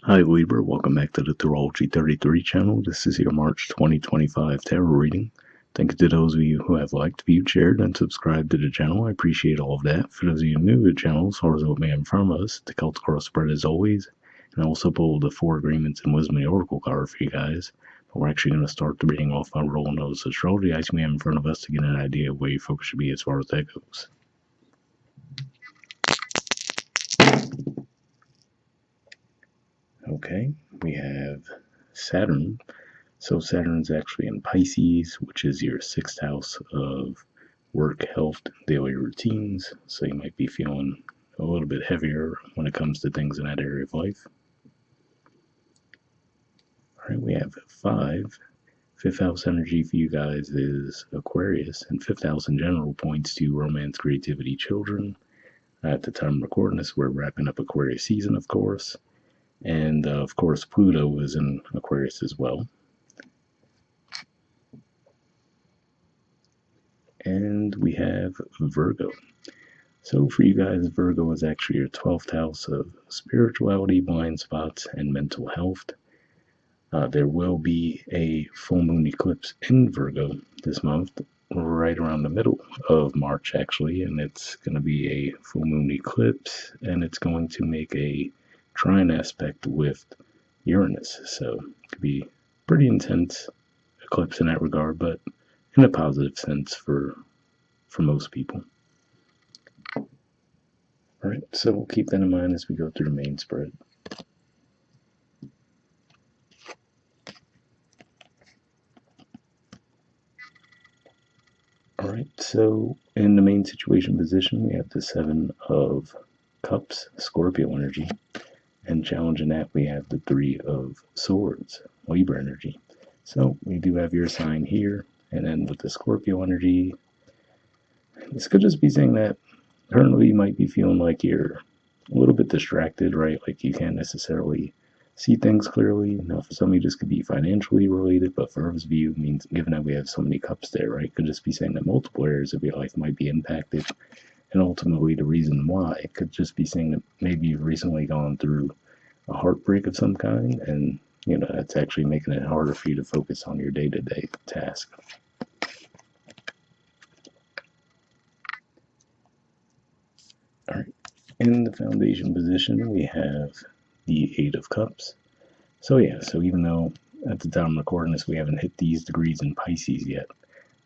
Hi Libra, welcome back to the Astrology 33 channel. This is your March 2025 tarot reading. Thank you to those of you who have liked, viewed, shared, and subscribed to the channel. I appreciate all of that. For those of you new to the channel, as far as what may in front of us, the Celtic Cross spread as always. And I also pulled the 4 agreements and wisdom of the Oracle card for you guys. But we're actually going to start the reading off by rolling those astrology items we have in front of us to get an idea of where your focus should be as far as that goes. Okay, we have Saturn. So Saturn's actually in Pisces, which is your 6th house of work, health, daily routines. So you might be feeling a little bit heavier when it comes to things in that area of life. All right, we have 5. 5th house energy for you guys is Aquarius, and 5th house in general points to romance, creativity, children. At the time of recording this, we're wrapping up Aquarius season, of course. And of course, Pluto is in Aquarius as well. And we have Virgo. So for you guys, Virgo is actually your 12th house of spirituality, blind spots, and mental health. There will be a full moon eclipse in Virgo this month, right around the middle of March, actually, and it's going to be a full moon eclipse, and it's going to make a trine aspect with Uranus. So it could be pretty intense eclipse in that regard, but in a positive sense for most people. All right, so we'll keep that in mind as we go through the main spread. All right, so in the main situation position, we have the 7 of Cups, Scorpio energy, and challenging that, we have the 3 of Swords, Libra energy. So we do have your sign here, and then with the Scorpio energy, this could just be saying that currently you might be feeling like you're a little bit distracted, right? Like you can't necessarily see things clearly. Now, for some of you, this could be financially related, but for others of you, means given that we have so many cups there, right? Could just be saying that multiple areas of your life might be impacted, and ultimately the reason why it could just be saying that maybe you've recently gone through a heartbreak of some kind, and that's actually making it harder for you to focus on your day-to-day task. All right. In the foundation position, we have the 8 of Cups. So even though at the time of recording this, we haven't hit these degrees in Pisces yet,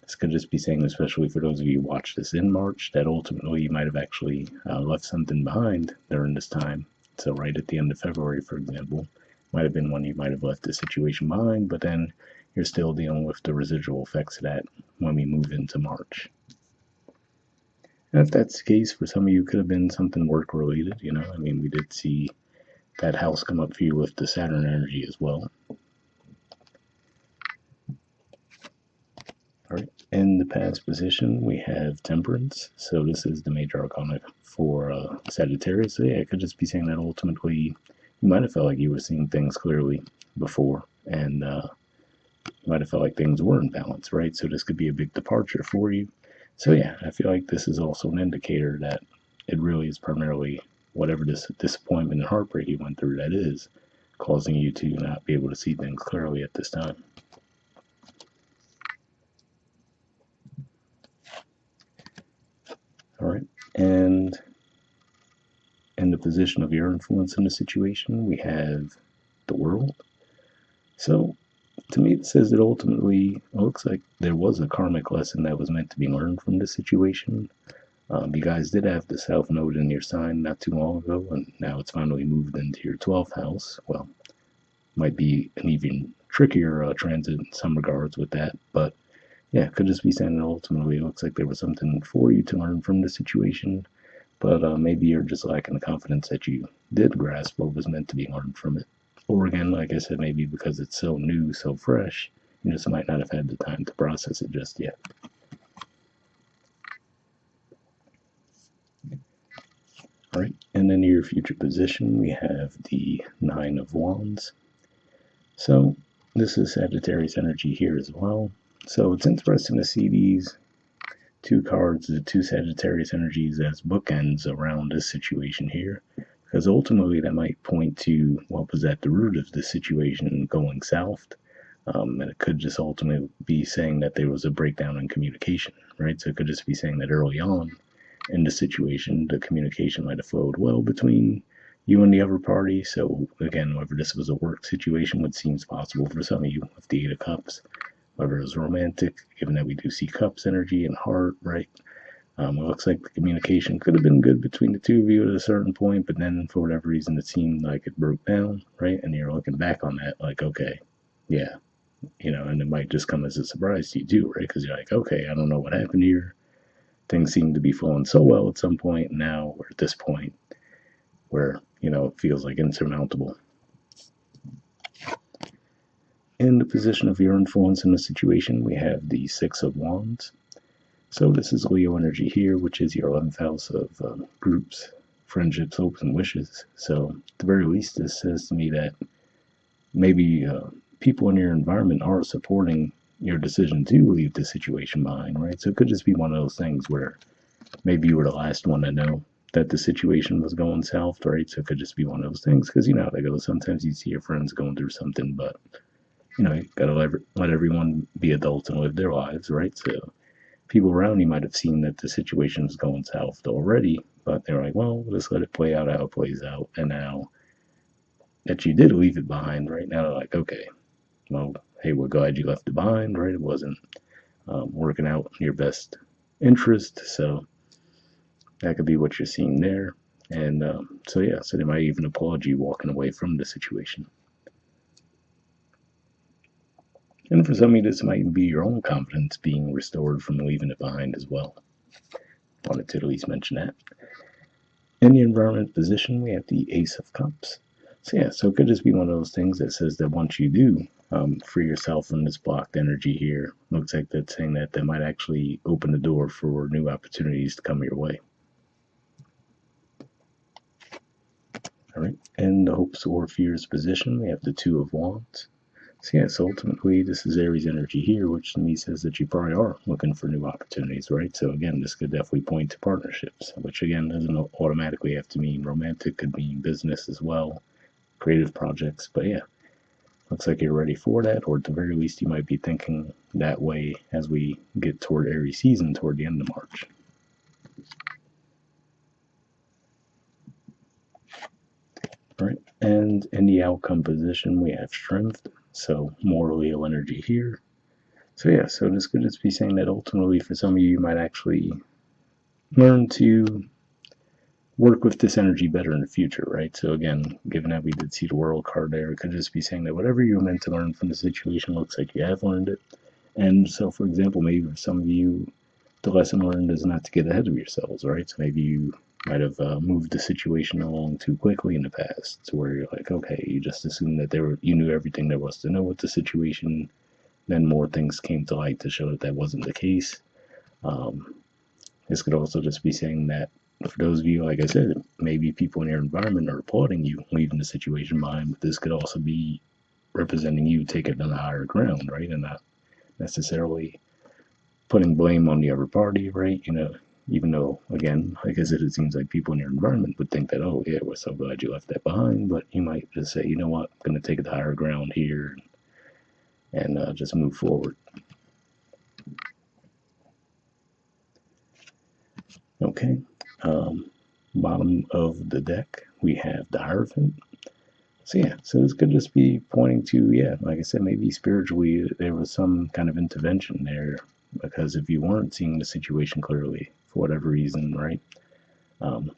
this could just be saying, especially for those of you who watch this in March, that ultimately you might have actually left something behind during this time. So right at the end of February, for example, might have been when you might have left the situation behind, but then you're still dealing with the residual effects of that when we move into March. And if that's the case, for some of you, it could have been something work related. I mean, we did see that house come up for you with the Saturn energy as well. All right. In the past position, we have Temperance. So this is the major arcana for Sagittarius. So it could just be saying that ultimately you might have felt like you were seeing things clearly before, and you might have felt like things were in balance, right? So this could be a big departure for you. So I feel like this is also an indicator that it really is primarily whatever this disappointment and heartbreak you went through that is causing you to not be able to see things clearly at this time. All right, and in the position of your influence in the situation, we have the World. So to me, it says that ultimately it looks like there was a karmic lesson that was meant to be learned from this situation. You guys did have the South Node in your sign not too long ago, and now it's finally moved into your 12th house. Well, might be an even trickier transit in some regards with that, but it could just be saying that ultimately it looks like there was something for you to learn from the situation, but maybe you're just lacking the confidence that you did grasp what was meant to be learned from it. Or again, like I said, maybe because it's so new, so fresh, you just might not have had the time to process it just yet. All right, and then your future position, we have the 9 of Wands. So this is Sagittarius energy here as well. So it's interesting to see these 2 cards, the 2 Sagittarius energies, as bookends around this situation here. Because ultimately that might point to what was at the root of the situation going south. And it could just ultimately be saying that there was a breakdown in communication, right? So it could just be saying that early on in the situation, the communication might have flowed well between you and the other party. So again, whether this was a work situation, which seems possible for some of you with the Eight of Cups, whether it was romantic, given that we do see cups energy and heart, right? It looks like the communication could have been good between the two of you at a certain point, but then for whatever reason it seemed like it broke down, right? And you're looking back on that like, okay, yeah, and it might just come as a surprise to you too, right? Because you're like, okay, I don't know what happened here. Things seem to be flowing so well at some point. Now we're at this point where, it feels like insurmountable. In the position of your influence in the situation, we have the Six of Wands. So this is Leo energy here, which is your 11th house of groups, friendships, hopes, and wishes. So at the very least, this says to me that maybe people in your environment are supporting your decision to leave the situation behind, right? So it could just be one of those things where maybe you were the last one to know that the situation was going south, right? So it could just be one of those things, because you know how they go. Sometimes you see your friends going through something, but you gotta let everyone be adults and live their lives, right? So people around you might have seen that the situation was going south already, but they're like, well, let's let it play out how it plays out. And now that you did leave it behind, right now they're like, okay, well, hey, we're glad you left it behind, right? It wasn't working out in your best interest, so that could be what you're seeing there. And so they might even applaud you walking away from the situation. And for some of you, this might be your own confidence being restored from leaving it behind as well. Wanted to at least mention that. In the environment position, we have the Ace of Cups. So it could just be one of those things that says that once you do free yourself from this blocked energy here, looks like that's saying that might actually open the door for new opportunities to come your way. All right, in the hopes or fears position, we have the Two of Wands. So ultimately, this is Aries energy here, which to me says that you probably are looking for new opportunities, right? So again, this could definitely point to partnerships, which again doesn't automatically have to mean romantic, could mean business as well, creative projects. But yeah, looks like you're ready for that, or at the very least, you might be thinking that way as we get toward Aries season toward the end of March. All right, and in the outcome position, we have strength. So more Leo energy here. So this could just be saying that ultimately for some of you, you might actually learn to work with this energy better in the future, right? So again, given that we did see the World card there, it could just be saying that whatever you were meant to learn from the situation looks like you have learned it. And so, for example, maybe for some of you, the lesson learned is not to get ahead of yourselves, right? So maybe you might have moved the situation along too quickly in the past, to where you're like, okay, you just assumed that you knew everything there was to know with the situation. Then more things came to light to show that wasn't the case. This could also just be saying that for those of you, like I said, maybe people in your environment are applauding you leaving the situation behind, but this could also be representing you taking it on the higher ground, right? And not necessarily putting blame on the other party, right? Even though, again, like I said, it seems like people in your environment would think that, oh, yeah, we're so glad you left that behind, but you might just say, you know what, I'm going to take it to higher ground here and just move forward. Okay. Bottom of the deck, we have the Hierophant. So this could just be pointing to, like I said, maybe spiritually there was some kind of intervention there, because if you weren't seeing the situation clearly for whatever reason, right?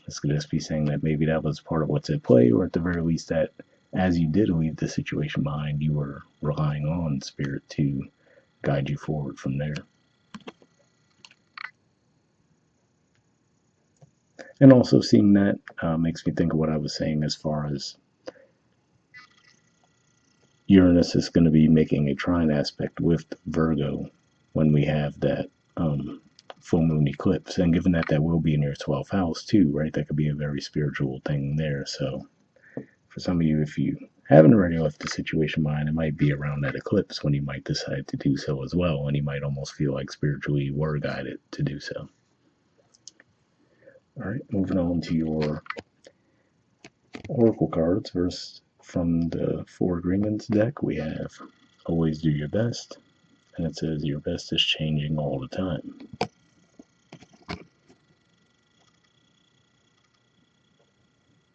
This could just be saying that maybe that was part of what's at play, or at the very least that as you did leave the situation behind, you were relying on spirit to guide you forward from there. And also seeing that makes me think of what I was saying as far as Uranus is going to be making a trine aspect with Virgo when we have that full moon eclipse. And given that will be in your 12th house too, right? That could be a very spiritual thing there. So for some of you, if you haven't already left the situation behind, it might be around that eclipse when you might decide to do so as well. And you might almost feel like spiritually you were guided to do so. All right, moving on to your Oracle cards. First, from the Four Agreements deck, we have always do your best, and it says your best is changing all the time.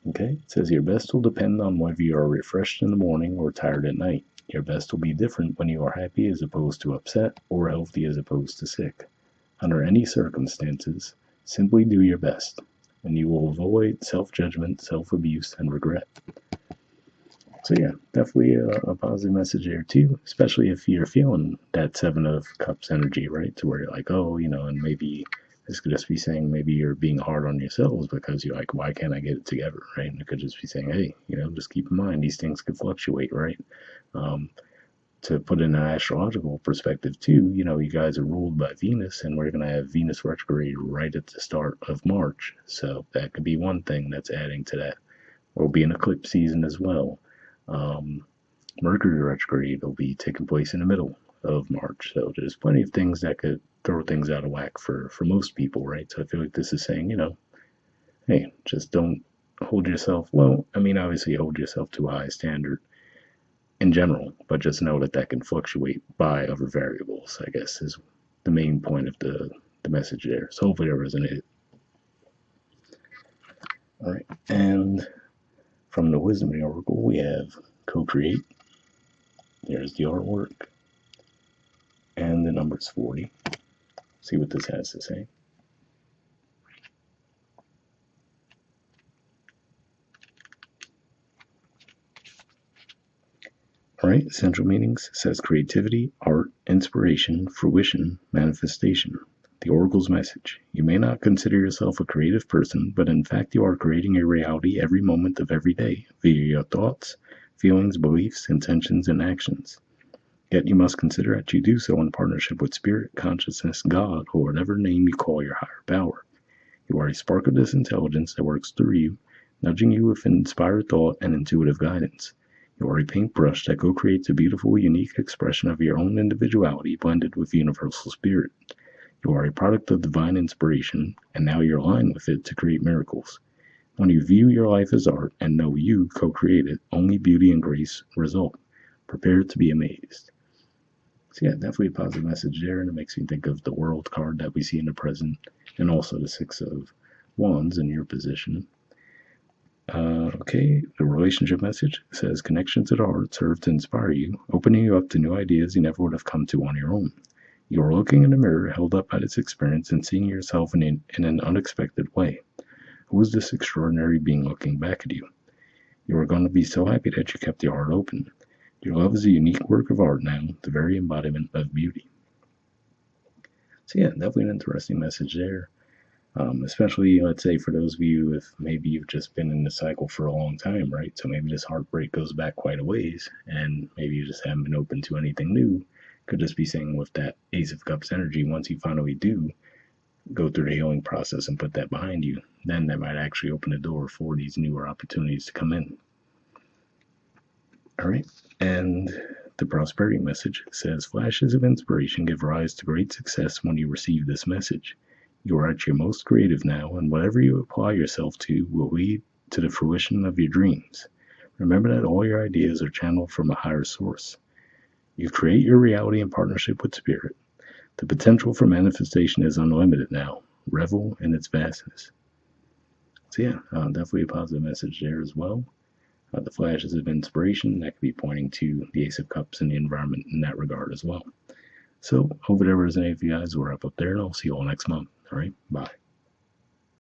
Okay, it says your best will depend on whether you are refreshed in the morning or tired at night. Your best will be different when you are happy as opposed to upset, or healthy as opposed to sick. Under any circumstances, simply do your best, and you will avoid self-judgment, self-abuse, and regret. So yeah, definitely a positive message there too, especially if you're feeling that Seven of Cups energy, right? To where you're like, oh, and maybe this could just be saying maybe you're being hard on yourselves because you're like, why can't I get it together, right? And it could just be saying, hey, just keep in mind these things could fluctuate, right? To put in an astrological perspective too, you guys are ruled by Venus, and we're going to have Venus retrograde right at the start of March. So that could be one thing that's adding to that. We'll be in eclipse season as well. Mercury retrograde will be taking place in the middle of March. So there's plenty of things that could throw things out of whack for most people, right? So I feel like this is saying, hey, just don't hold yourself, well, I mean, obviously hold yourself to a high standard in general, but just know that that can fluctuate by other variables, I guess, is the main point of the message there. So hopefully that resonated. All right, and from the Wisdom of the Oracle, we have co-create. There's the artwork, and the number's 40. See what this has to say. All right, essential meanings says creativity, art, inspiration, fruition, manifestation. The Oracle's message. You may not consider yourself a creative person, but in fact you are creating a reality every moment of every day via your thoughts, feelings, beliefs, intentions, and actions. Yet you must consider that you do so in partnership with spirit, consciousness, God, or whatever name you call your higher power. You are a spark of this intelligence that works through you, nudging you with inspired thought and intuitive guidance. You are a paintbrush that co-creates a beautiful, unique expression of your own individuality blended with universal spirit. You are a product of divine inspiration, and now you're aligned with it to create miracles. When you view your life as art and know you co-create it, only beauty and grace result. Prepare to be amazed. So yeah, definitely a positive message there, and it makes me think of the World card that we see in the present, and also the Six of Wands in your position. Okay, the relationship message says connection to the heart serve to inspire you, opening you up to new ideas you never would have come to on your own. You are looking in the mirror, held up by this experience, and seeing yourself in an unexpected way. Who is this extraordinary being looking back at you? You are going to be so happy that you kept your heart open. Your love is a unique work of art now, the very embodiment of beauty. So yeah, definitely an interesting message there. Especially, let's say, for those of you if maybe you've just been in the cycle for a long time, right? So maybe this heartbreak goes back quite a ways, and maybe you just haven't been open to anything new. Could just be saying with that Ace of Cups energy, once you finally do go through the healing process and put that behind you, then that might actually open the door for these newer opportunities to come in. All right, and the prosperity message says flashes of inspiration give rise to great success when you receive this message. You are at your most creative now, and whatever you apply yourself to will lead to the fruition of your dreams. Remember that all your ideas are channeled from a higher source. You create your reality in partnership with spirit. The potential for manifestation is unlimited now. Revel in its vastness. So yeah, definitely a positive message there as well. The flashes of inspiration, that could be pointing to the Ace of Cups and the environment in that regard as well. So, hope it ever resonated with you guys. We're up there, and I'll see you all next month. All right, bye.